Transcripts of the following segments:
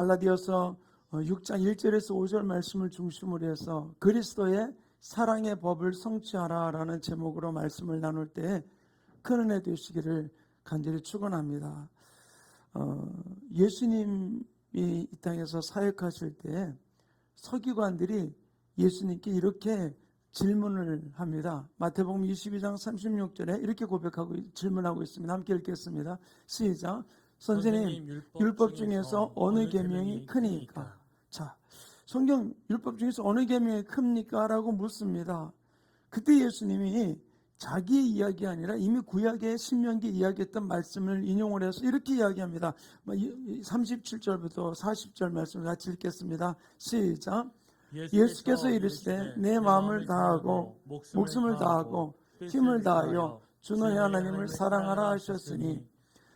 갈라디아서 6장 1절에서 5절 말씀을 중심으로 해서 그리스도의 사랑의 법을 성취하라라는 제목으로 말씀을 나눌 때 큰 은혜 되시기를 간절히 축원합니다. 예수님이 이 땅에서 사역하실 때 서기관들이 예수님께 이렇게 질문을 합니다. 마태복음 22장 36절에 이렇게 고백하고 질문하고 있습니다. 함께 읽겠습니다. 시작. 선생님, 율법 중에서 어느 계명이 크니까? 자, 성경 율법 중에서 어느 계명이 큽니까? 라고 묻습니다. 그때 예수님이 자기의 이야기 아니라 이미 구약의 신명기에 이야기했던 말씀을 인용을 해서 이렇게 이야기합니다. 37절부터 40절 말씀을 같이 읽겠습니다. 시작. 예수께서 이르시되 내 마음을 다하고 목숨을 다하고 힘을 다하여 주 너의 하나님을 사랑하라 하셨으니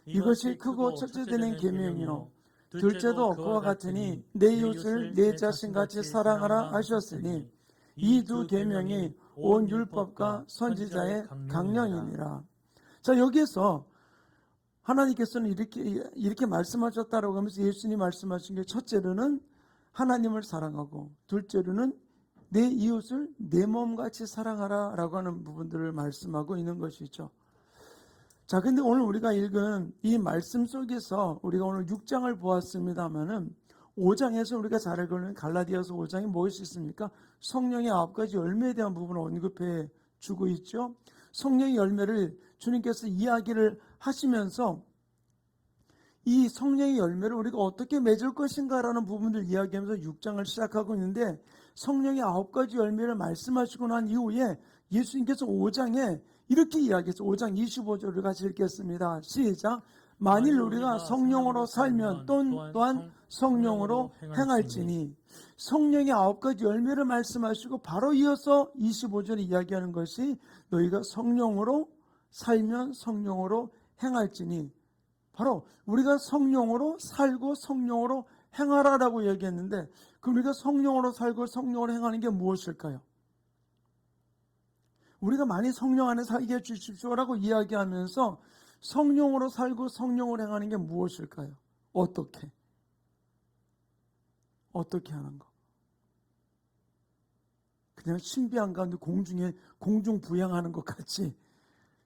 이것이 크고 첫째 되는 계명이요 둘째도 그와 같으니 내 이웃을 내 자신같이 사랑하라 하셨으니 이 두 계명이 온 율법과 선지자의 강령이니라. 자, 여기에서 하나님께서는 이렇게 말씀하셨다라고 하면서 예수님이 말씀하신 게 첫째로는 하나님을 사랑하고 둘째로는 내 이웃을 내 몸같이 사랑하라 라고 하는 부분들을 말씀하고 있는 것이죠. 자, 근데 오늘 우리가 읽은 이 말씀 속에서 우리가 오늘 6장을 보았습니다만은 5장에서 우리가 잘 알고 있는 갈라디아서 5장이 무엇이 있습니까? 성령의 9가지 열매에 대한 부분을 언급해 주고 있죠. 성령의 열매를 주님께서 이야기를 하시면서 이 성령의 열매를 우리가 어떻게 맺을 것인가라는 부분을 이야기하면서 6장을 시작하고 있는데 성령의 9가지 열매를 말씀하시고 난 이후에 예수님께서 5장에 이렇게 이야기했어요. 5장 25절을 같이 읽겠습니다. 시작. 만일 우리가 성령으로 살면 또한 성령으로 행할지니. 성령의 9가지 열매를 말씀하시고 바로 이어서 25절에 이야기하는 것이 너희가 성령으로 살면 성령으로 행할지니. 바로 우리가 성령으로 살고 성령으로 행하라라고 얘기했는데 그럼 우리가 성령으로 살고 성령으로 행하는 게 무엇일까요? 우리가 많이 성령 안에 살게 해주십시오라고 이야기하면서 성령으로 살고 성령으로 행하는 게 무엇일까요? 어떻게 하는 거? 그냥 신비한 가운데 공중 부양하는 것 같이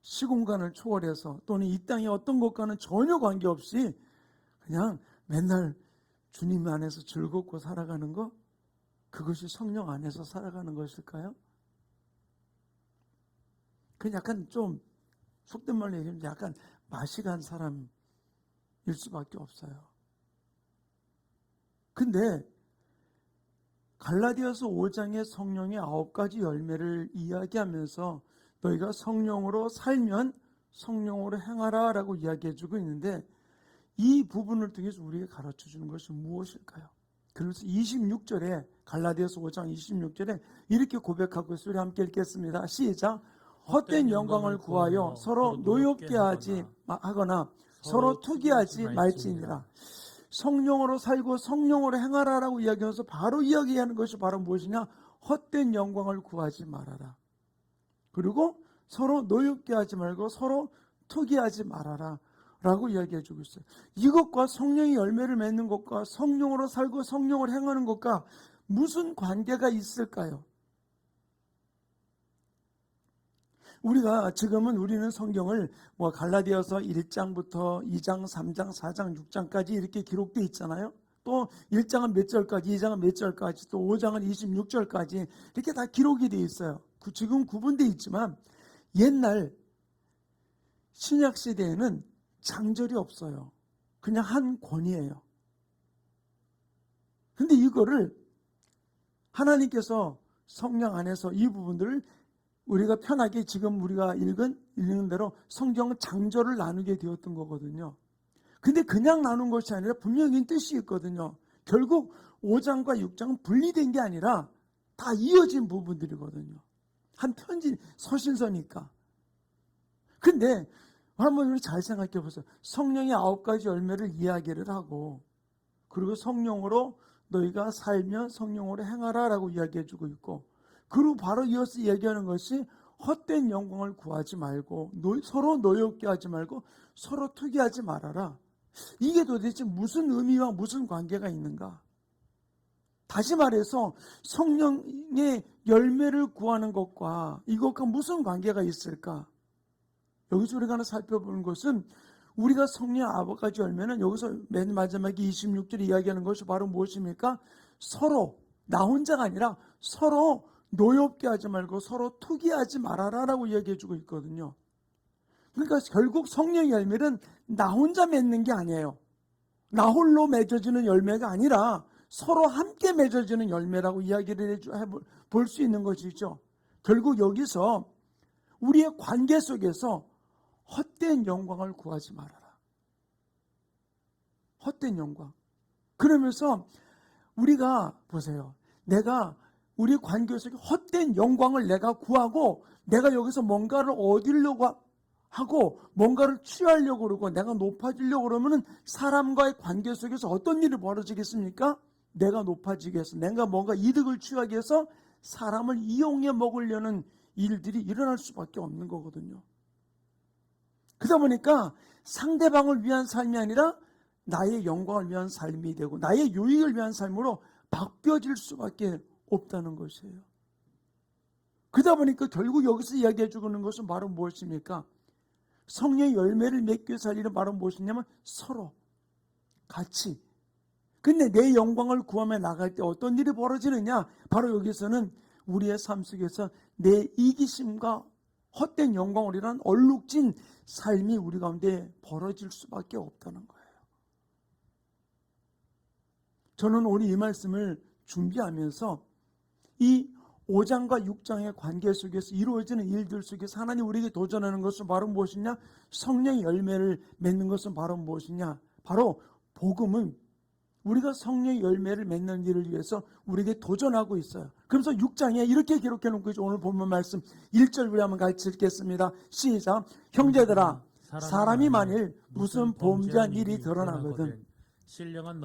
시공간을 초월해서 또는 이 땅의 어떤 것과는 전혀 관계없이 그냥 맨날 주님 안에서 즐겁고 살아가는 거? 그것이 성령 안에서 살아가는 것일까요? 그 약간 좀 속된 말로 얘기하면 약간 맛이 간 사람일 수밖에 없어요. 근데 갈라디아서 5장의 성령의 9가지 열매를 이야기하면서 너희가 성령으로 살면 성령으로 행하라 라고 이야기해주고 있는데 이 부분을 통해서 우리에게 가르쳐주는 것이 무엇일까요? 그래서 26절에 갈라디아서 5장 26절에 이렇게 고백하고 있어요. 우리 함께 읽겠습니다. 시작. 헛된 영광을 구하여 서로 노엽게 하거나 서로 투기하지 말지니라. 성령으로 살고 성령으로 행하라라고 이야기하면서 바로 이야기하는 것이 바로 무엇이냐? 헛된 영광을 구하지 말아라. 그리고 서로 노엽게 하지 말고 서로 투기하지 말아라 라고 이야기해 주고 있어요. 이것과 성령의 열매를 맺는 것과 성령으로 살고 성령을 행하는 것과 무슨 관계가 있을까요? 우리는 성경을 갈라디아서 1장부터 2장, 3장, 4장, 6장까지 이렇게 기록되어 있잖아요. 또 1장은 몇 절까지, 2장은 몇 절까지, 또 5장은 26절까지 이렇게 다 기록이 되어 있어요. 지금 구분되어 있지만 옛날 신약 시대에는 장절이 없어요. 그냥 한 권이에요. 근데 이거를 하나님께서 성령 안에서 이 부분들을 우리가 편하게 지금 우리가 읽는 대로 성경은 장절을 나누게 되었던 거거든요. 근데 그냥 나눈 것이 아니라 분명히 뜻이 있거든요. 결국 5장과 6장은 분리된 게 아니라 다 이어진 부분들이거든요. 한 편지, 서신서니까. 근데 한번 우리 잘 생각해 보세요. 성령의 9가지 열매를 이야기를 하고 그리고 성령으로 너희가 살면 성령으로 행하라 라고 이야기해 주고 있고 그리고 바로 이어서 얘기하는 것이 헛된 영광을 구하지 말고 서로 노엽게 하지 말고 서로 투기하지 말아라. 이게 도대체 무슨 의미와 무슨 관계가 있는가? 다시 말해서 성령의 열매를 구하는 것과 이것과 무슨 관계가 있을까? 여기서 우리가 하나 살펴보는 것은 우리가 성령의 9가지 열매는 여기서 맨 마지막에 26절에 이야기하는 것이 바로 무엇입니까? 서로, 나 혼자가 아니라 서로 노엽게 하지 말고 서로 투기하지 말아라라고 이야기해주고 있거든요. 그러니까 결국 성령의 열매는 나 혼자 맺는 게 아니에요. 나 홀로 맺어지는 열매가 아니라 서로 함께 맺어지는 열매라고 이야기를 볼 수 있는 것이죠. 결국 여기서 우리의 관계 속에서 헛된 영광을 구하지 말아라. 헛된 영광. 그러면서 우리가 보세요. 내가 우리 관계 속에 헛된 영광을 내가 구하고 내가 여기서 뭔가를 얻으려고 하고 뭔가를 취하려고 그러고 내가 높아지려고 그러면 사람과의 관계 속에서 어떤 일이 벌어지겠습니까? 내가 높아지기 위해서 내가 뭔가 이득을 취하기 위해서 사람을 이용해 먹으려는 일들이 일어날 수밖에 없는 거거든요. 그러다 보니까 상대방을 위한 삶이 아니라 나의 영광을 위한 삶이 되고 나의 유익을 위한 삶으로 바뀌어질 수밖에 없다는 것이에요. 그러다 보니까 결국 여기서 이야기해 주고 있는 것은 바로 무엇입니까? 성령의 열매를 맺기 위해서 할 일은 바로 무엇이냐면 서로 같이. 근데 내 영광을 구하며 나갈 때 어떤 일이 벌어지느냐? 바로 여기서는 우리의 삶 속에서 내 이기심과 헛된 영광을 위한 얼룩진 삶이 우리 가운데 벌어질 수밖에 없다는 거예요. 저는 오늘 이 말씀을 준비하면서 이 5장과 6장의 관계 속에서 이루어지는 일들 속에서 하나님 우리에게 도전하는 것은 바로 무엇이냐? 성령의 열매를 맺는 것은 바로 무엇이냐? 바로 복음은 우리가 성령의 열매를 맺는 일을 위해서 우리에게 도전하고 있어요. 그래서 6장에 이렇게 기록해 놓고 있죠. 오늘 본문 말씀 1절 우리 한번 같이 읽겠습니다. 시작. 형제들아, 사람이 만일 무슨 범죄한 일이 드러나거든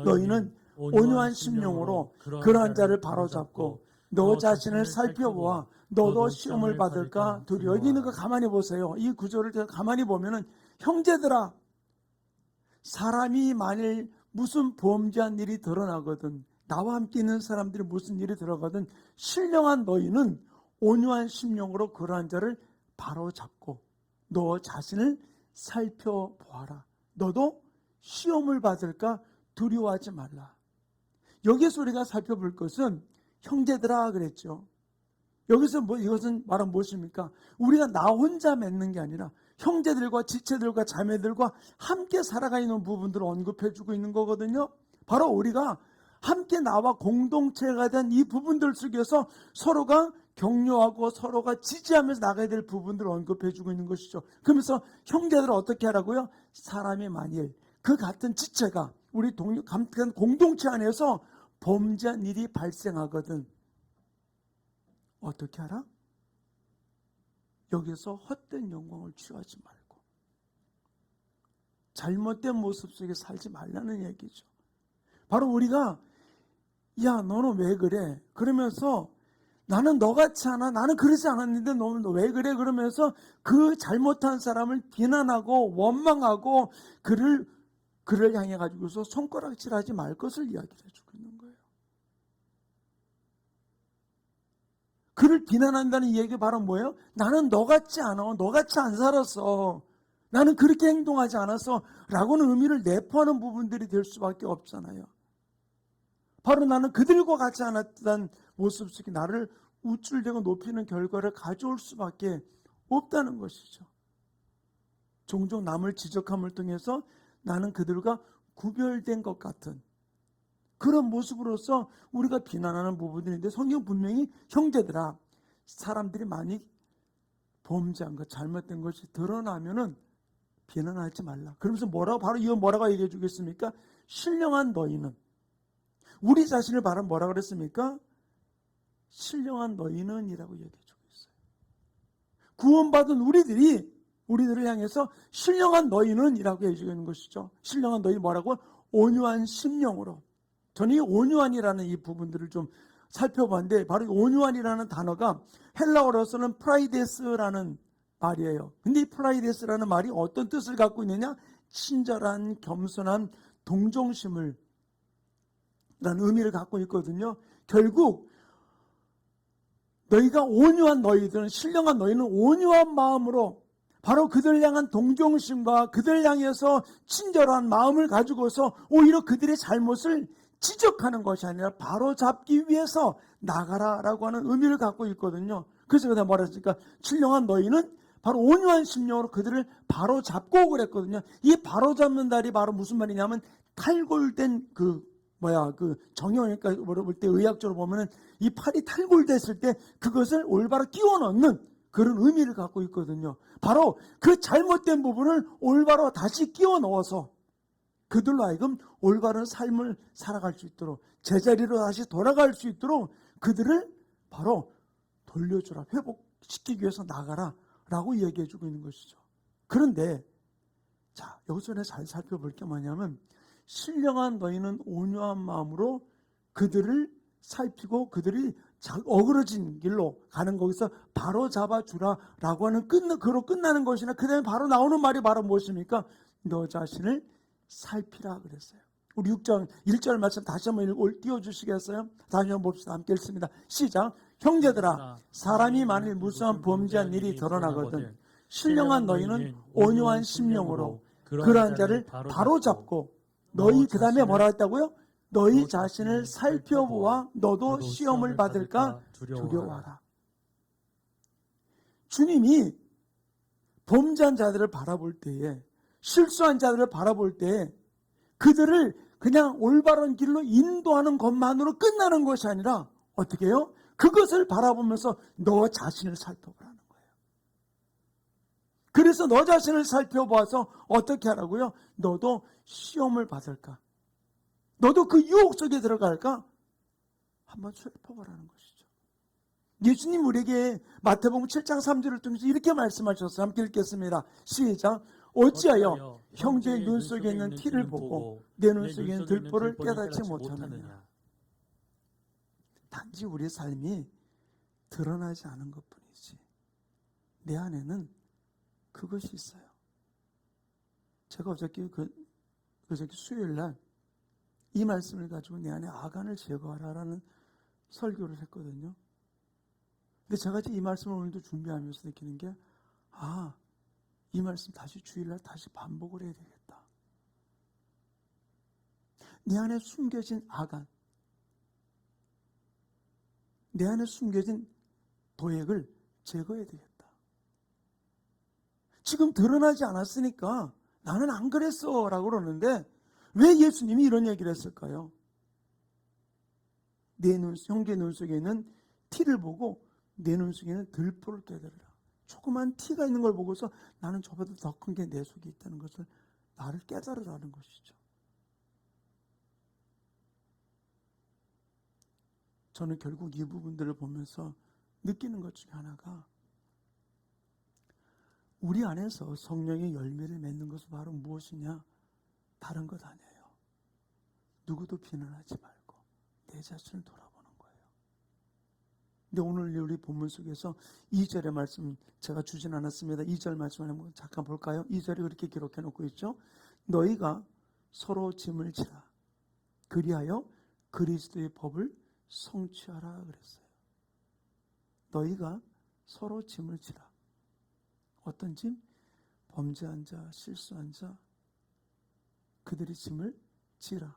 너희는 온유한 심령으로 그러한 자를 바로잡고 너 자신을 살펴보아 너도 시험을 받을까 두려워. 여기 있는 거 가만히 보세요. 이 구절을 제가 가만히 보면은 형제들아, 사람이 만일 무슨 범죄한 일이 드러나거든 나와 함께 있는 사람들이 무슨 일이 들어가든 신령한 너희는 온유한 심령으로 그러한 자를 바로잡고 너 자신을 살펴보아라. 너도 시험을 받을까 두려워하지 말라. 여기서 우리가 살펴볼 것은 형제들아 그랬죠. 여기서 이것은 말은 무엇입니까? 우리가 나 혼자 맺는 게 아니라 형제들과 지체들과 자매들과 함께 살아가는 부분들을 언급해주고 있는 거거든요. 바로 우리가 함께 나와 공동체가 된 이 부분들 속에서 서로가 격려하고 서로가 지지하면서 나가야 될 부분들을 언급해주고 있는 것이죠. 그러면서 형제들을 어떻게 하라고요? 사람이 만일 그 같은 지체가 우리 같은 공동체 안에서 범죄한 일이 발생하거든 어떻게 하라? 여기서 헛된 영광을 취하지 말고 잘못된 모습 속에 살지 말라는 얘기죠. 바로 우리가 야 너는 왜 그래? 그러면서 나는 너같지 않아. 나는 그러지 않았는데 너는 왜 그래? 그러면서 그 잘못한 사람을 비난하고 원망하고 그를 향해 가지고서 손가락질하지 말 것을 이야기를 해주고 있는 거예요. 그를 비난한다는 얘기가 바로 뭐예요? 나는 너같지 않아. 너같이 안 살았어. 나는 그렇게 행동하지 않았어. 라고는 의미를 내포하는 부분들이 될 수밖에 없잖아요. 바로 나는 그들과 같지 않았던 모습 속에 나를 우쭐대고 높이는 결과를 가져올 수밖에 없다는 것이죠. 종종 남을 지적함을 통해서 나는 그들과 구별된 것 같은 그런 모습으로서 우리가 비난하는 부분들인데 성경 분명히 형제들아 사람들이 많이 범죄한 것 잘못된 것이 드러나면은 비난하지 말라. 그러면서 바로 이거 뭐라고 얘기해 주겠습니까? 신령한 너희는 우리 자신을 바로 뭐라 그랬습니까? 신령한 너희는 이라고 얘기해 주고 있어요. 구원받은 우리들을 향해서 신령한 너희는 이라고 해주는 것이죠. 신령한 너희 뭐라고? 온유한 심령으로. 저는 이 온유한이라는 이 부분들을 좀 살펴봤는데 바로 온유한이라는 단어가 헬라어로서는 프라이데스라는 말이에요. 근데 이 프라이데스라는 말이 어떤 뜻을 갖고 있느냐? 친절한, 겸손한 동정심을 라는 의미를 갖고 있거든요. 결국 너희가 온유한 너희들은, 신령한 너희는 온유한 마음으로 바로 그들을 향한 동정심과 그들을 향해서 친절한 마음을 가지고서 오히려 그들의 잘못을 지적하는 것이 아니라 바로 잡기 위해서 나가라라고 하는 의미를 갖고 있거든요. 그래서 그다 뭐라 했습니까? 신령한 너희는 바로 온유한 심령으로 그들을 바로 잡고 그랬거든요. 이 바로 잡는 달이 바로 무슨 말이냐면 탈골된 그 정형외과 볼 때 의학적으로 보면은 이 팔이 탈골됐을 때 그것을 올바로 끼워 넣는 그런 의미를 갖고 있거든요. 바로 그 잘못된 부분을 올바로 다시 끼워 넣어서 그들로 하여금 올바른 삶을 살아갈 수 있도록, 제자리로 다시 돌아갈 수 있도록 그들을 바로 돌려주라, 회복시키기 위해서 나가라 라고 얘기해주고 있는 것이죠. 그런데 자, 여기서 잘 살펴볼 게 뭐냐면, 신령한 너희는 온유한 마음으로 그들을 살피고 그들이 어그러진 길로 가는, 거기서 바로 잡아주라 라고 하는 그로 끝나는 것이나 그 다음에 바로 나오는 말이 바로 무엇입니까? 너 자신을 살피라 그랬어요. 우리 6장 1절 말씀 다시 한번 띄워주시겠어요? 다시 한번 봅시다. 함께 읽습니다. 시작. 형제들아, 사람이 만일 무수한 범죄한 일이 드러나거든 신령한 너희는 온유한 심령으로 그러한 자를 바로 잡고, 너희 그 다음에 뭐라 했다고요? 너희 자신을 살펴보아 너도 시험을 받을까 두려워하라. 주님이 범죄한 자들을 바라볼 때에, 실수한 자들을 바라볼 때에 그들을 그냥 올바른 길로 인도하는 것만으로 끝나는 것이 아니라 어떻게 해요? 그것을 바라보면서 너 자신을 살펴보라는 거예요. 그래서 너 자신을 살펴보아서 어떻게 하라고요? 너도 시험을 받을까? 너도 그 유혹 속에 들어갈까? 한번 살펴보라는 것이죠. 예수님 우리에게 마태복음 7장 3절을 통해서 이렇게 말씀하셨어요. 함께 읽겠습니다. 시작. 어찌하여 형제의 눈 속에 있는 티를 보고 내 눈 속에 있는 들보를 깨닫지 못하느냐. 단지 우리의 삶이 드러나지 않은 것뿐이지 내 안에는 그것이 있어요. 제가 어저께 수요일날 이 말씀을 가지고 내 안에 아간을 제거하라라는 설교를 했거든요. 근데 제가 이 말씀을 오늘도 준비하면서 느끼는 게, 이 말씀 다시 주일날 다시 반복을 해야 되겠다. 내 안에 숨겨진 아간, 내 안에 숨겨진 도액을 제거해야 되겠다. 지금 드러나지 않았으니까 나는 안 그랬어 라고 그러는데 왜 예수님이 이런 얘기를 했을까요? 형제 눈 속에 있는 티를 보고 내 눈 속에 있는 들보를 깨달으라. 조그만 티가 있는 걸 보고서 나는 저보다 더 큰 게 내 속에 있다는 것을 나를 깨달으라는 것이죠. 저는 결국 이 부분들을 보면서 느끼는 것 중에 하나가, 우리 안에서 성령의 열매를 맺는 것은 바로 무엇이냐? 다른 것 아니에요. 누구도 비난하지 말고 내 자신을 돌아보는 거예요. 근데 오늘 우리 본문 속에서 2절의 말씀 제가 주진 않았습니다. 2절 말씀을 한번 잠깐 볼까요? 2절에 그렇게 기록해 놓고 있죠. 너희가 서로 짐을 지라. 그리하여 그리스도의 법을 성취하라 그랬어요. 너희가 서로 짐을 지라. 어떤 짐? 범죄한 자, 실수한 자, 그들이 짐을 지라.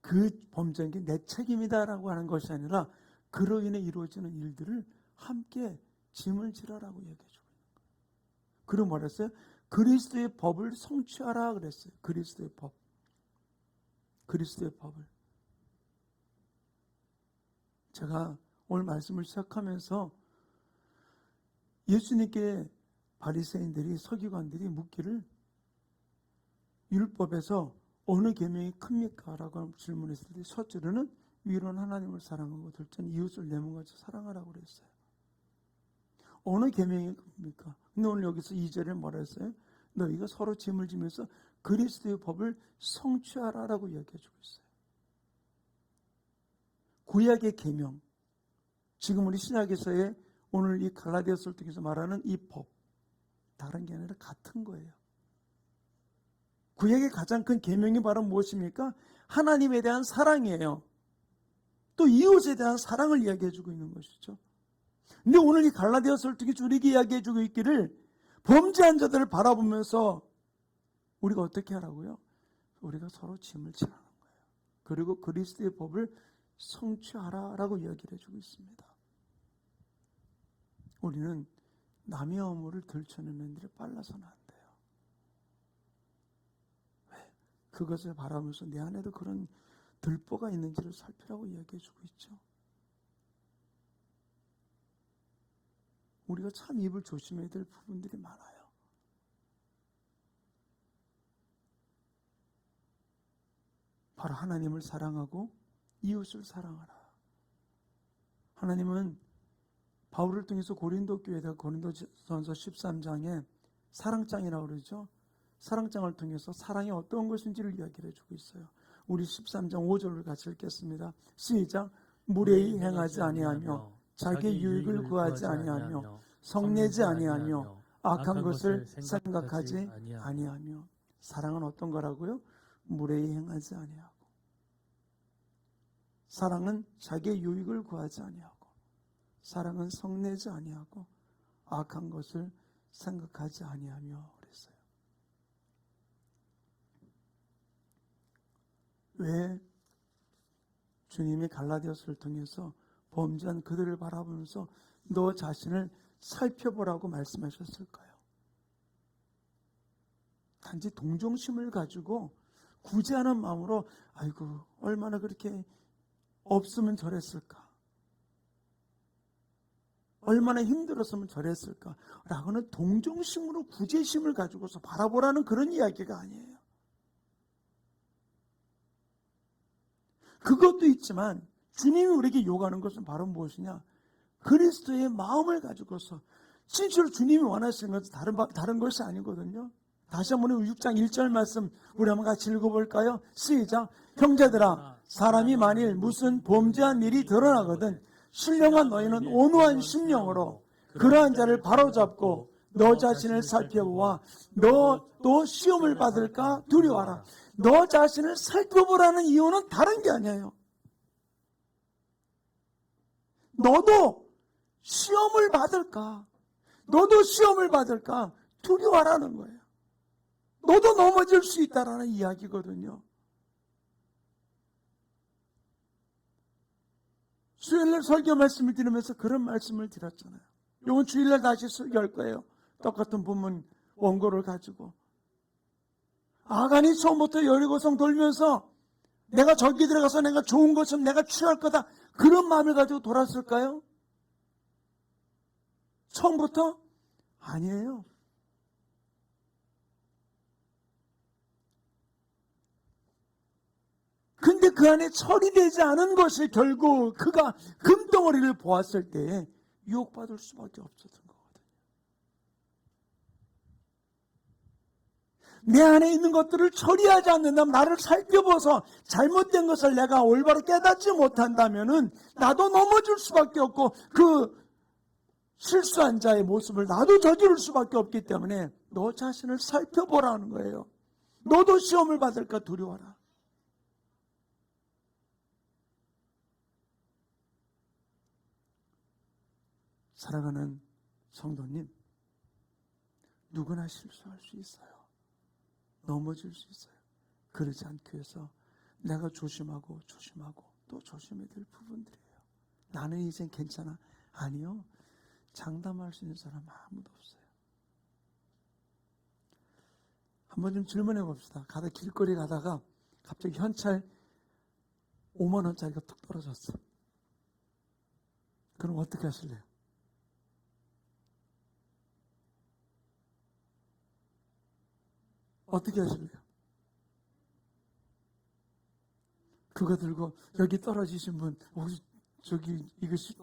그 범죄한 게 내 책임이다라고 하는 것이 아니라 그로 인해 이루어지는 일들을 함께 짐을 지라라고 얘기해 주고 있는 거예요. 그리고 말했어요? 그리스도의 법을 성취하라 그랬어요. 그리스도의 법. 그리스도의 법을. 제가 오늘 말씀을 시작하면서 예수님께 바리새인들이, 서기관들이 묻기를, 율법에서 어느 계명이 큽니까? 라고 질문했을 때 첫째로는 위로는 하나님을 사랑하고 둘째는 이웃을 내 몸같이 사랑하라고 그랬어요. 어느 계명이 큽니까? 근데 오늘 여기서 2절에 뭐라 했어요? 너희가 서로 짐을 지면서 그리스도의 법을 성취하라라고 이야기해 주고 있어요. 구약의 계명, 지금 우리 신약에서의 오늘 이 갈라디아서를 통해서 말하는 이 법, 다른 게 아니라 같은 거예요. 구약의 가장 큰 계명이 바로 무엇입니까? 하나님에 대한 사랑이에요. 또 이웃에 대한 사랑을 이야기해주고 있는 것이죠. 근데 오늘 이 갈라디아서를 통해 우리에게 이야기해주고 있기를 범죄한 자들을 바라보면서 우리가 어떻게 하라고요? 우리가 서로 짐을 지라는 거예요. 그리고 그리스도의 법을 성취하라라고 이야기를 해주고 있습니다. 우리는 남의 허물을 들춰내는 일에 빨라서는 안 돼요. 왜? 그것을 바라보면서 내 안에도 그런 들보가 있는지를 살피라고 이야기해주고 있죠. 우리가 참 입을 조심해야 될 부분들이 많아요. 바로 하나님을 사랑하고 이웃을 사랑하라. 하나님은 바울을 통해서 고린도 교회에다 고린도전서 13장에 사랑장이라고 그러죠. 사랑장을 통해서 사랑이 어떤 것인지를 이야기를 해주고 있어요. 우리 13장 5절을 같이 읽겠습니다. 시작. 무례히 행하지 아니하며 자기 유익을 구하지 아니하며 성내지 아니하며 악한 것을 생각하지 아니하며. 사랑은 어떤 거라고요? 무례히 행하지 아니하고, 사랑은 자기의 유익을 구하지 아니하고, 사랑은 성내지 아니하고, 악한 것을 생각하지 아니하며 그랬어요. 왜 주님이 갈라디아서를 통해서 범죄한 그들을 바라보면서 너 자신을 살펴보라고 말씀하셨을까요? 단지 동정심을 가지고 구제하는 마음으로 아이고 얼마나 그렇게 없으면 저랬을까, 얼마나 힘들었으면 저랬을까 라고는 동정심으로 구제심을 가지고서 바라보라는 그런 이야기가 아니에요. 그것도 있지만 주님이 우리에게 요구하는 것은 바로 무엇이냐? 그리스도의 마음을 가지고서 진실로 주님이 원하시는 것은 다른 것이 아니거든요. 다시 한번 6장 1절 말씀 우리 한번 같이 읽어볼까요? 시작. 형제들아, 사람이 만일 무슨 범죄한 일이 드러나거든 신령한 너희는 온유한 심령으로 그러한 자를 바로잡고 너 자신을 살펴보아 너 또 시험을 받을까 두려워하라. 너 자신을 살펴보라는 이유는 다른 게 아니에요. 너도 시험을 받을까, 너도 시험을 받을까 두려워하라는 거예요. 너도 넘어질 수 있다라는 이야기거든요. 수요일날 설교 말씀을 드리면서 그런 말씀을 드렸잖아요. 이번 주일날 다시 설교할 거예요. 똑같은 본문 원고를 가지고. 아간이 처음부터 여리고성 돌면서 내가 저기 들어가서 내가 좋은 것은 내가 취할 거다, 그런 마음을 가지고 돌았을까요? 처음부터? 아니에요. 근데 그 안에 처리되지 않은 것이 결국 그가 금덩어리를 보았을 때 유혹받을 수밖에 없었던 거거든요. 내 안에 있는 것들을 처리하지 않는다면, 나를 살펴봐서 잘못된 것을 내가 올바로 깨닫지 못한다면 나도 넘어질 수밖에 없고 그 실수한 자의 모습을 나도 저지를 수밖에 없기 때문에 너 자신을 살펴보라는 거예요. 너도 시험을 받을까 두려워라. 사랑하는 성도님, 누구나 실수할 수 있어요. 넘어질 수 있어요. 그러지 않기 위해서 내가 조심하고 또 조심해야 될 부분들이에요. 나는 이젠 괜찮아. 아니요. 장담할 수 있는 사람 아무도 없어요. 한번 좀 질문해 봅시다. 길거리 가다가 갑자기 현찰 5만 원짜리가 툭 떨어졌어. 그럼 어떻게 하실래요? 어떻게 하실래요? 그거 들고 여기 떨어지신 분, 혹시 저기 이것이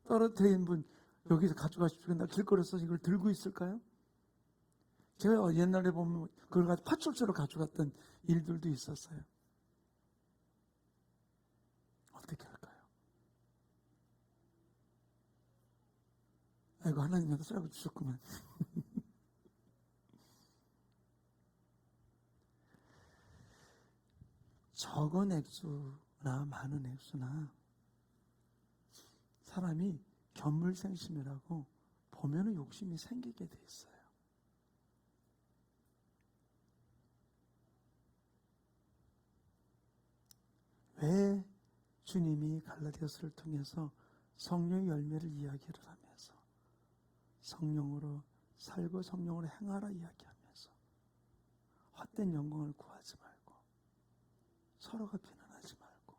떨어뜨린 분 여기서 가져가십시오. 나 길거리에서 이걸 들고 있을까요? 제가 옛날에 보면 그걸 가지고 파출소로 가져갔던 일들도 있었어요. 어떻게 할까요? 아이고 하나님한테 쌀고 주셨구만. 적은 액수나 많은 액수나 사람이 견물생심이라고 보면은 욕심이 생기게 돼 있어요. 왜 주님이 갈라디아서를 통해서 성령의 열매를 이야기를 하면서 성령으로 살고 성령으로 행하라 이야기하면서 헛된 영광을 구하지 말고 서로가 비난하지 말고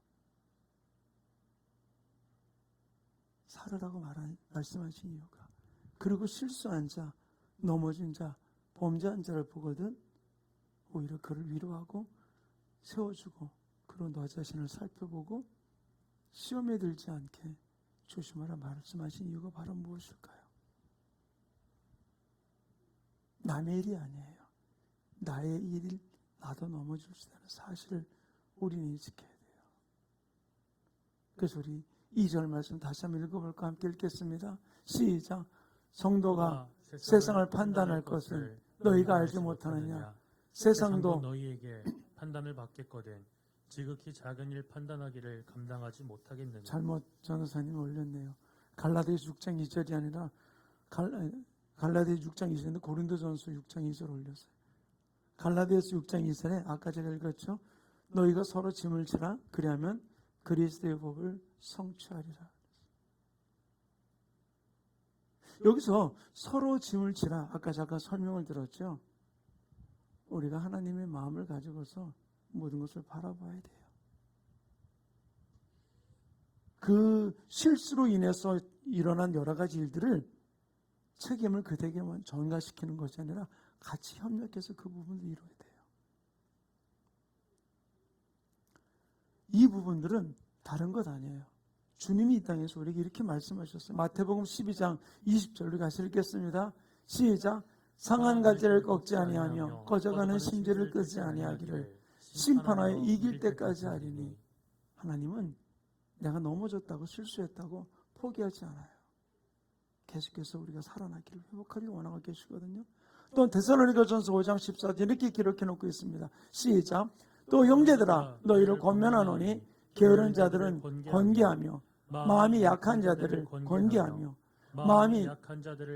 살으라고 말씀하신 이유가, 그리고 실수한 자, 넘어진 자, 범죄한 자를 보거든 오히려 그를 위로하고 세워주고, 그리고 너 자신을 살펴보고 시험에 들지 않게 조심하라 말씀하신 이유가 바로 무엇일까요? 남의 일이 아니에요. 나의 일일 나도 넘어질 수 있다는 사실을 우리는 지켜야 돼요. 그래서 우리 2절 말씀 다시 한번 읽어볼까? 함께 읽겠습니다. 시작. 성도가 세상을 판단할 것을 너희가 알지 못하느냐? 세상도 너희에게 판단을 받겠거든 지극히 작은 일 판단하기를 감당하지 못하겠느냐. 잘못 전도사님이 올렸네요. 갈라디아서 6장 2절이 아니라 갈라디아서 6장 2절인데 고린도전서 6장 2절 올렸어요. 갈라디아서 6장 2절에 아까 제가 읽었죠. 너희가 서로 짐을 지라 그리하면 그리스도의 법을 성취하리라. 여기서 서로 짐을 지라, 아까 잠깐 설명을 들었죠. 우리가 하나님의 마음을 가지고서 모든 것을 바라봐야 돼요. 그 실수로 인해서 일어난 여러 가지 일들을 책임을 그대에게만 전가시키는 것이 아니라 같이 협력해서 그 부분을 이루어야 돼요. 이 부분들은 다른 것 아니에요. 주님이 이 땅에서 우리에게 이렇게 말씀하셨어요. 마태복음 12장 20절로 같이 읽겠습니다. 시작. 상한 가지를 꺾지 아니하며 꺼져가는 심지를 끄지 아니하기를 심판하여 이길 때까지 하리니. 하나님은 내가 넘어졌다고 실수했다고 포기하지 않아요. 계속해서 우리가 살아나기를 회복하기를 원하고 계시거든요. 또 데살로니가전서 5장 14절 이렇게 기록해 놓고 있습니다. 시작. 또 형제들아 너희를 권면하노니 게으른 자들은 권계하며 마음이 약한 자들을 권계하며 마음이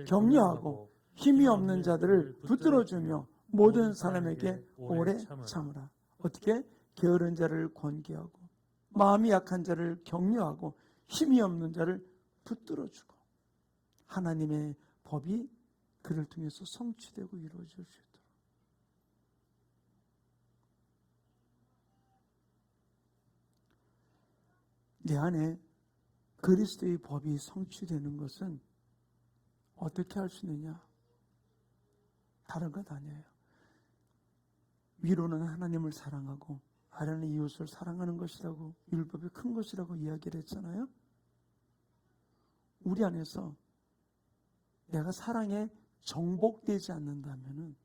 격려하고 힘이 없는 자들을 붙들어주며 모든 사람에게 오래 참으라. 어떻게? 게으른 자를 권계하고 마음이 약한 자를 격려하고 힘이 없는 자를 붙들어주고 하나님의 법이 그를 통해서 성취되고 이루어질 수 있도록. 내 안에 그리스도의 법이 성취되는 것은 어떻게 할 수 있느냐? 다른 것 아니에요. 위로는 하나님을 사랑하고 아래는 이웃을 사랑하는 것이라고, 율법이 큰 것이라고 이야기를 했잖아요. 우리 안에서 내가 사랑에 정복되지 않는다면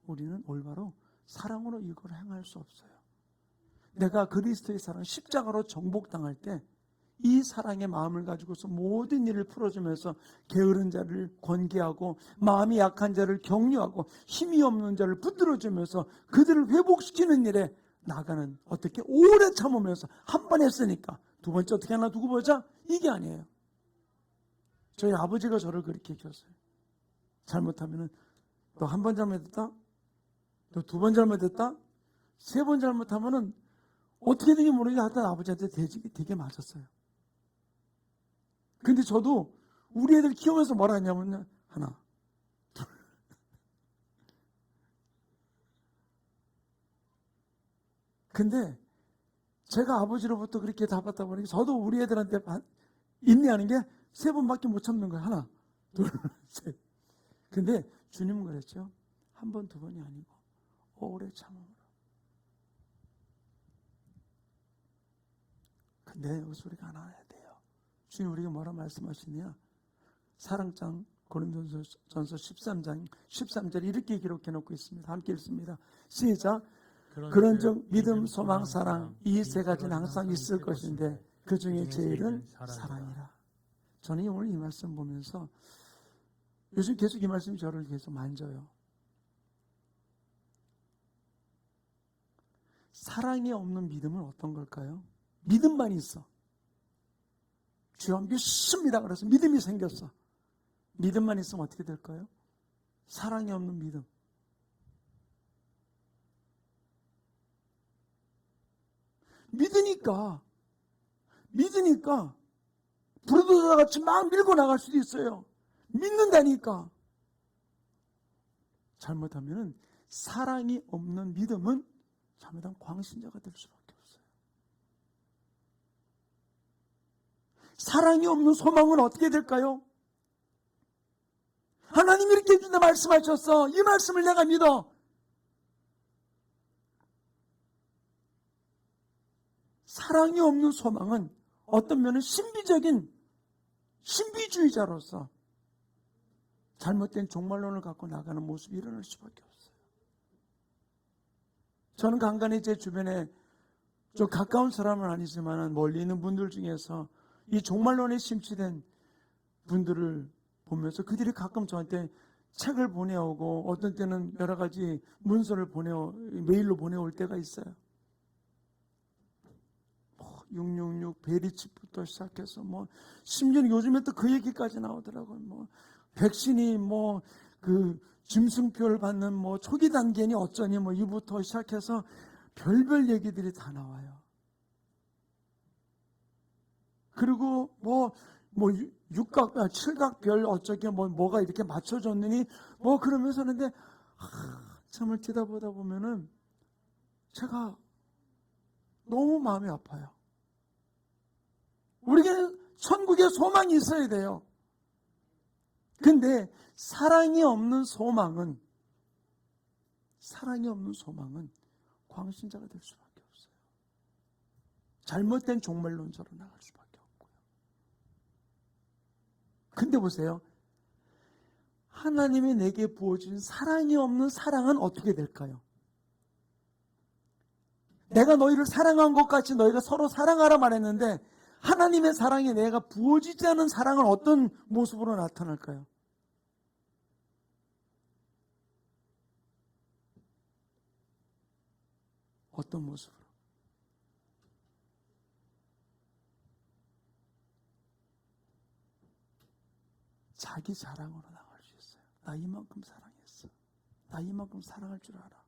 우리는 올바로 사랑으로 이걸 행할 수 없어요. 내가 그리스도의 사랑, 십자가로 정복당할 때 이 사랑의 마음을 가지고서 모든 일을 풀어주면서 게으른 자를 권계하고 마음이 약한 자를 격려하고 힘이 없는 자를 붙들어주면서 그들을 회복시키는 일에 나가는, 어떻게 오래 참으면서 한 번 했으니까 두 번째 어떻게 하나 두고 보자, 이게 아니에요. 저희 아버지가 저를 그렇게 키웠어요. 잘못하면은 너 한 번 잘못했다, 너 두 번 잘못했다, 세 번 잘못하면은 어떻게든지 모르게 하여튼 아버지한테 되게 맞았어요. 근데 저도 우리 애들 키우면서 뭐라 했냐면 하나, 둘. 근데 제가 아버지로부터 그렇게 잡았다 보니까 저도 우리 애들한테 인내하는 게 세 번밖에 못 참는 거예요. 하나, 둘, 셋. 근데 주님은 그랬죠. 한 번, 두 번이 아니고 오래 참음으로. 근데 여기서 우리가 하나 해야 돼요. 주님 우리가 뭐라 말씀하시냐? 사랑장 고린도전서 13장 13절 이렇게 기록해 놓고 있습니다. 함께 읽습니다. 시작. 그런즉 믿음, 소망, 사랑 이 세 가지는 항상 있을 것인데 그 중에 제일은 사랑이라. 저는 오늘 이 말씀 보면서 요즘 계속 이 말씀이 저를 계속 만져요. 사랑이 없는 믿음은 어떤 걸까요? 믿음만 있어. 주여 믿습니다. 그래서 믿음이 생겼어. 믿음만 있으면 어떻게 될까요? 사랑이 없는 믿음. 믿으니까 부르짖어 같이 막 밀고 나갈 수도 있어요. 믿는다니까. 잘못하면 사랑이 없는 믿음은 잘못하면 광신자가 될 수밖에 없어요. 사랑이 없는 소망은 어떻게 될까요? 하나님이 이렇게 해준다 말씀하셨어. 이 말씀을 내가 믿어. 사랑이 없는 소망은 어떤 면은 신비주의자로서 잘못된 종말론을 갖고 나가는 모습이 일어날 수밖에 없어요. 저는 간간히 제 주변에 좀 가까운 사람은 아니지만 멀리 있는 분들 중에서 이 종말론에 심취된 분들을 보면서 그들이 가끔 저한테 책을 보내오고 어떤 때는 여러 가지 문서를 메일로 보내올 때가 있어요. 666 베리칩부터 시작해서 심지어는 요즘에 또 그 얘기까지 나오더라고요. 백신이 그 짐승표를 받는 초기 단계니 어쩌니 이부터 시작해서 별별 얘기들이 다 나와요. 그리고 육각, 칠각별 어쩌게 뭐가 이렇게 맞춰졌느니 그러면서 하는데 참을 들여다보다 보면은 제가 너무 마음이 아파요. 우리에게 천국에 소망이 있어야 돼요. 근데 사랑이 없는 소망은 광신자가 될 수밖에 없어요. 잘못된 종말론자로 나갈 수밖에 없고요. 근데 보세요. 하나님이 내게 부어준 사랑이 없는 사랑은 어떻게 될까요? 내가 너희를 사랑한 것 같이 너희가 서로 사랑하라 말했는데 하나님의 사랑이 내가 부어지지 않은 사랑은 어떤 모습으로 나타날까요? 어떤 모습으로? 자기 자랑으로 나갈 수 있어요. 나 이만큼 사랑했어. 나 이만큼 사랑할 줄 알아.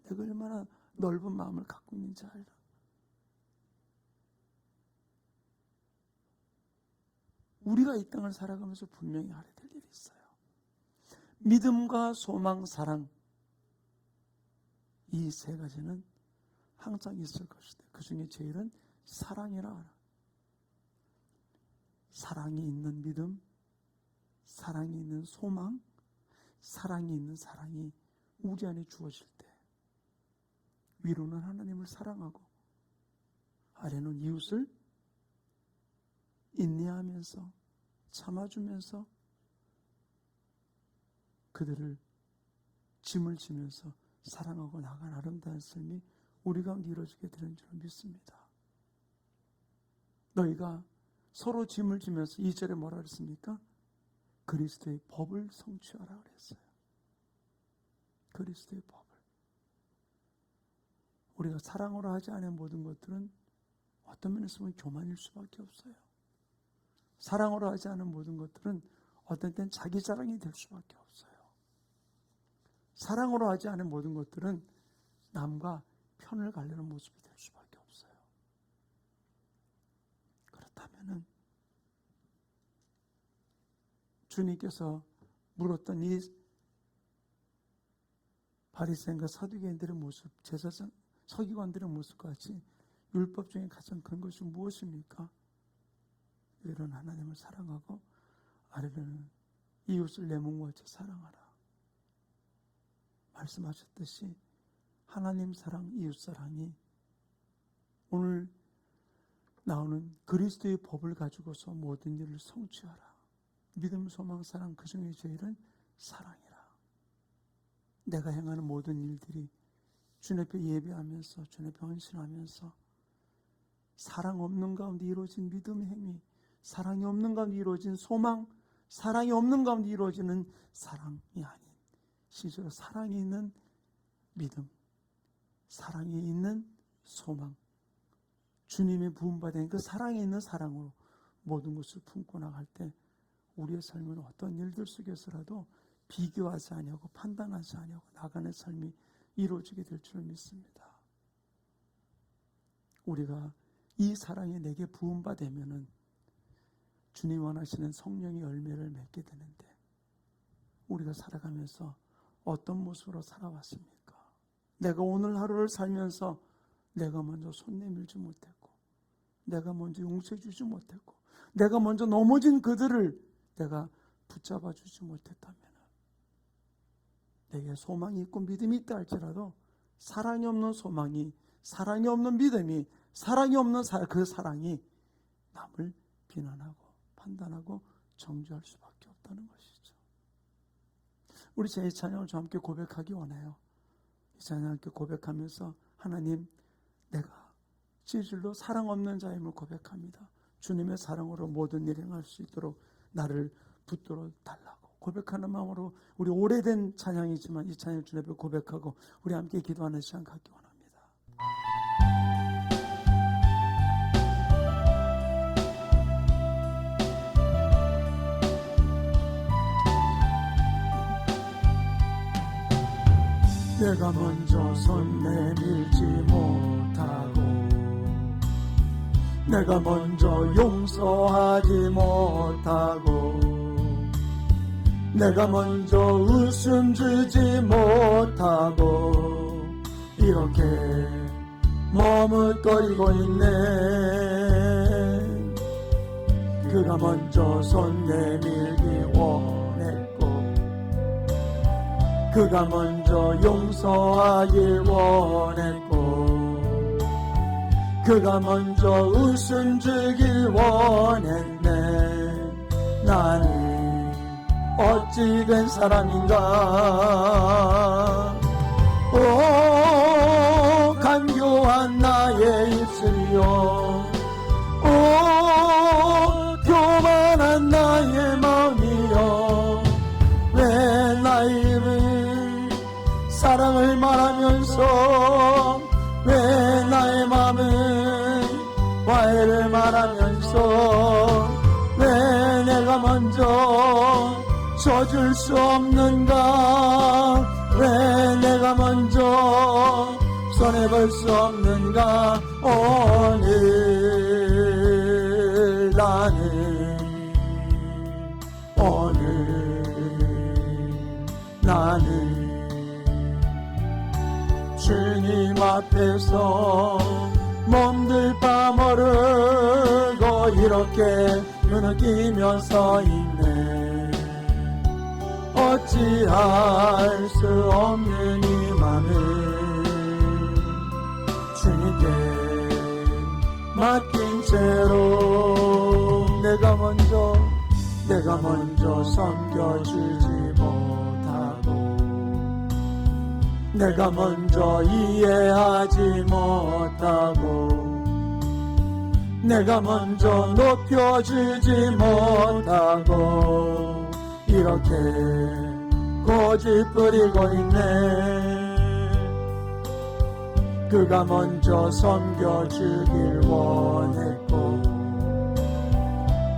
내가 얼마나 넓은 마음을 갖고 있는지 알아. 우리가 이 땅을 살아가면서 분명히 알아야 될 일이 있어요. 믿음과 소망, 사랑, 이 세 가지는 항상 있을 것이다. 그 중에 제일은 사랑이라 알아. 사랑이 있는 믿음, 사랑이 있는 소망, 사랑이 있는 사랑이 우리 안에 주어질 때 위로는 하나님을 사랑하고 아래는 이웃을 인내하면서 참아주면서 그들을 짐을 지면서 사랑하고 나간 아름다운 삶이 우리 가운데 이루어지게 되는 줄 믿습니다. 너희가 서로 짐을 지면서 2절에 뭐라 그랬습니까? 그리스도의 법을 성취하라 그랬어요. 그리스도의 법을. 우리가 사랑으로 하지 않은 모든 것들은 어떤 면에서 보면 교만일 수밖에 없어요. 사랑으로 하지 않은 모든 것들은 어떤 때는 자기 자랑이 될 수밖에 없어요. 사랑으로 하지 않은 모든 것들은 남과 편을 가르는 모습이 될 수밖에 없어요. 그렇다면은 주님께서 물었던 이 바리새인과 사두개인들의 모습, 제사장, 서기관들의 모습과 같이 율법 중에 가장 큰 것이 무엇입니까? 위로는 하나님을 사랑하고 아래로는 이웃을 내 몸과 같이 사랑하라. 말씀하셨듯이 하나님 사랑, 이웃 사랑이 오늘 나오는 그리스도의 법을 가지고서 모든 일을 성취하라. 믿음, 소망, 사랑, 그 중에 제일은 사랑이라. 내가 행하는 모든 일들이 주님 앞에 예배하면서 주님 앞에 헌신하면서 사랑 없는 가운데 이루어진 믿음의 행위, 사랑이 없는 가운데 이루어진 소망, 사랑이 없는 가운데 이루어지는 사랑이 아닌 실제로 사랑이 있는 믿음, 사랑에 있는 소망, 주님의 부음받은 그 사랑에 있는 사랑으로 모든 것을 품고 나갈 때 우리의 삶은 어떤 일들 속에서라도 비교하지 아니하고 판단하지 아니하고 나가는 삶이 이루어지게 될 줄 믿습니다. 우리가 이 사랑이 내게 부음받으면은 주님 원하시는 성령의 열매를 맺게 되는데, 우리가 살아가면서 어떤 모습으로 살아왔습니까? 내가 오늘 하루를 살면서 내가 먼저 손 내밀지 못했고, 내가 먼저 용서해 주지 못했고, 내가 먼저 넘어진 그들을 내가 붙잡아 주지 못했다면, 내게 소망이 있고 믿음이 있다 할지라도 사랑이 없는 소망이, 사랑이 없는 믿음이, 사랑이 없는 그 사랑이 남을 비난하고 판단하고 정죄할 수밖에 없다는 것이죠. 우리 제 찬양을 좀 함께 고백하기 원해요. 이 찬양을 함께 고백하면서 하나님, 내가 진실로 사랑 없는 자임을 고백합니다. 주님의 사랑으로 모든 일을 행할 수 있도록 나를 붙들어 달라고 고백하는 마음으로, 우리 오래된 찬양이지만 이 찬양을 주님 앞에 고백하고 우리 함께 기도하는 시간 갖기 원합니다. 내가 먼저 손 내밀지 못하고, 내가 먼저 용서하지 못하고, 내가 먼저 웃음 주지 못하고 이렇게 머뭇거리고 있네. 그가 먼저 손 내밀기 원했고, 그가 먼저 용서하길 원했고, 그가 먼저 웃음 주길 원했네. 나는 어찌 된 사람인가. 오, 간교한 나의 입술이요, 오, 교만한 나의 마음이요, 왜 나의 입을 사랑을 말하면서, 왜 나의 마음은 화해를 말하면서, 왜 내가 먼저 져줄 수 없는가, 왜 내가 먼저 손해볼 수 없는가. 오늘 나는 주님 앞에서 몸들 빠무르고 이렇게 눈을 끼며 서 있네. 어찌할 수 없는 이 맘을 주님께 맡긴 채로 내가 먼저 섬겨주지 못하고, 내가 먼저 이해하지 못하고, 내가 먼저 높여주지 못하고 이렇게 고집 부리고 있네. 그가 먼저 섬겨주길 원했고,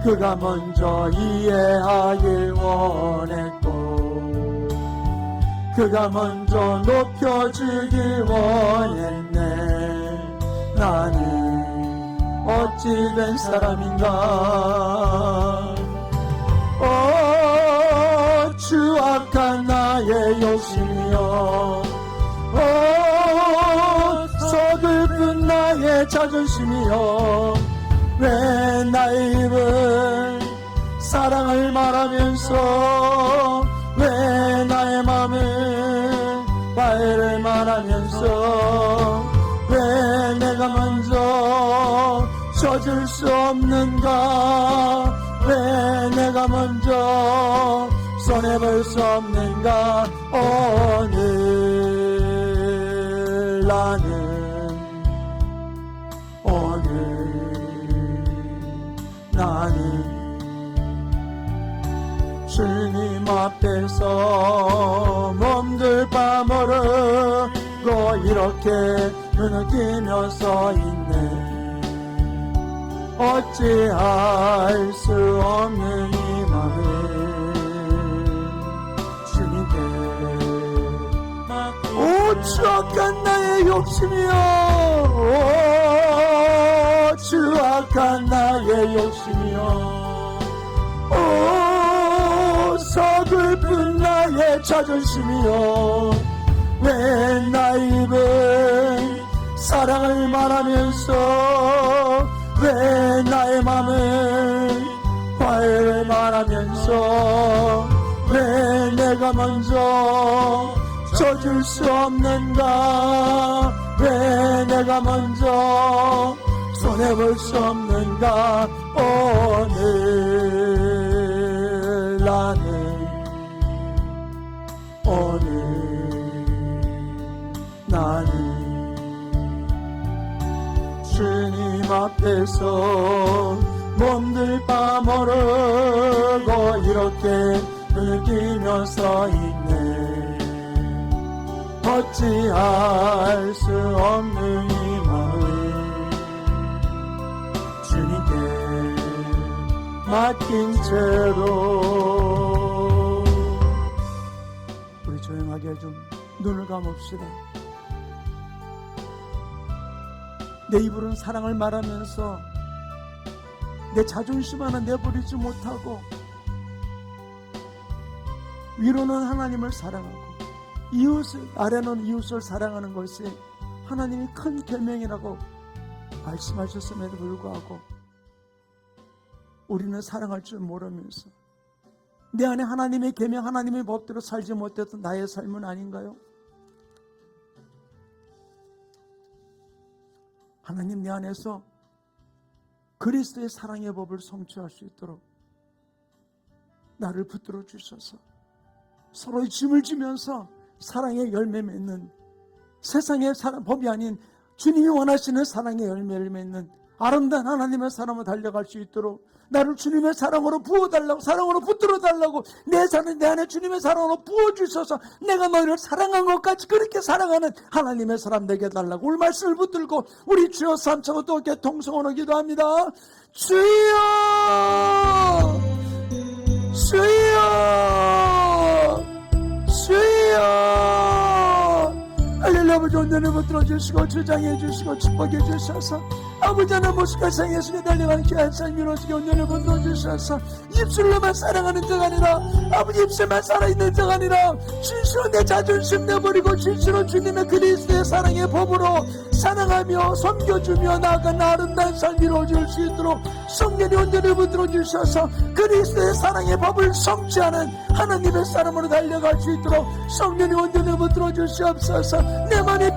그가 먼저 이해하길 원했고, 그가 먼저 높여주길 원했네. 나는 어찌 된 사람인가. 추악한 나의 욕심이여, 서글픈 나의 자존심이여, 왜 나의 입을 사랑을 말하면서, 왜 나의 맘을 화해를 말하면서, 왜 내가 먼저 져줄 수 없는가, 왜 내가 먼저 손해볼 수 없는가. 오늘 나는 주님 앞에서 몸들 빠무르고 이렇게 이렇게 눈을 뜨며 서 있네. 어찌할 수 없는 이 마음 주님께 오 추악한 나의 욕심이여 오 추악한 나의 욕심이여 오 서글픈 나의 자존심이여 왜 나의 입은 사랑을 말하면서 왜 나의 맘은 화해를 말하면서 왜 내가 먼저 져줄 수 없는가 왜 내가 먼저 손해볼 수 없는가 오늘 나는 주님 앞에서 몸들 빠모르고 이렇게 눈을 뜨며 서 있네. 어찌할 수 없는 이 마음 주님께 맡긴 채로 우리 조용하게 좀 눈을 감읍시다. 내 입으로는 사랑을 말하면서 내 자존심 하나 내버리지 못하고 위로는 하나님을 사랑하고 아래는 이웃을 사랑하는 것이 하나님이 큰 계명이라고 말씀하셨음에도 불구하고 우리는 사랑할 줄 모르면서 내 안에 하나님의 계명 하나님의 법대로 살지 못했던 나의 삶은 아닌가요? 하나님 내 안에서 그리스도의 사랑의 법을 성취할 수 있도록 나를 붙들어 주셔서 서로의 짐을 지면서 사랑의 열매 맺는 세상의 법이 아닌 주님이 원하시는 사랑의 열매를 맺는 아름다운 하나님의 사랑으로 달려갈 수 있도록 나를 주님의 사랑으로 부어달라고 사랑으로 붙들어달라고 내 안에 주님의 사랑으로 부어주셔서 내가 너희를 사랑한 것까지 그렇게 사랑하는 하나님의 사람 되게 해달라고 오늘 말씀을 붙들고 우리 주여 삼창으로 또 이렇게 통성으로 기도합니다. 주여 주여 주여 할렐루야. 아버지 온전히 붙들어 주시고 주장해 주시고 축복해 주셔서 아버지 하나님 모습과 상 예수께 달려가는 귀한 삶 이루어지게 온전히 붙들어 주셔서 입술로만 사랑하는 자가 아니라 아버지 입술만 살아있는 자가 아니라 진실로 내 자존심 내버리고 진실로 주님의 그리스도의 사랑의 법으로 사랑하며 섬겨주며 나아가는 아름다운 삶 이루어질 수 있도록 성령이 온전히 붙들어 주셔서 그리스도의 사랑의 법을 성취하는 하나님의 사람으로 달려갈 수 있도록 성령이 온전히 붙들어 주시옵소서. 내 맘에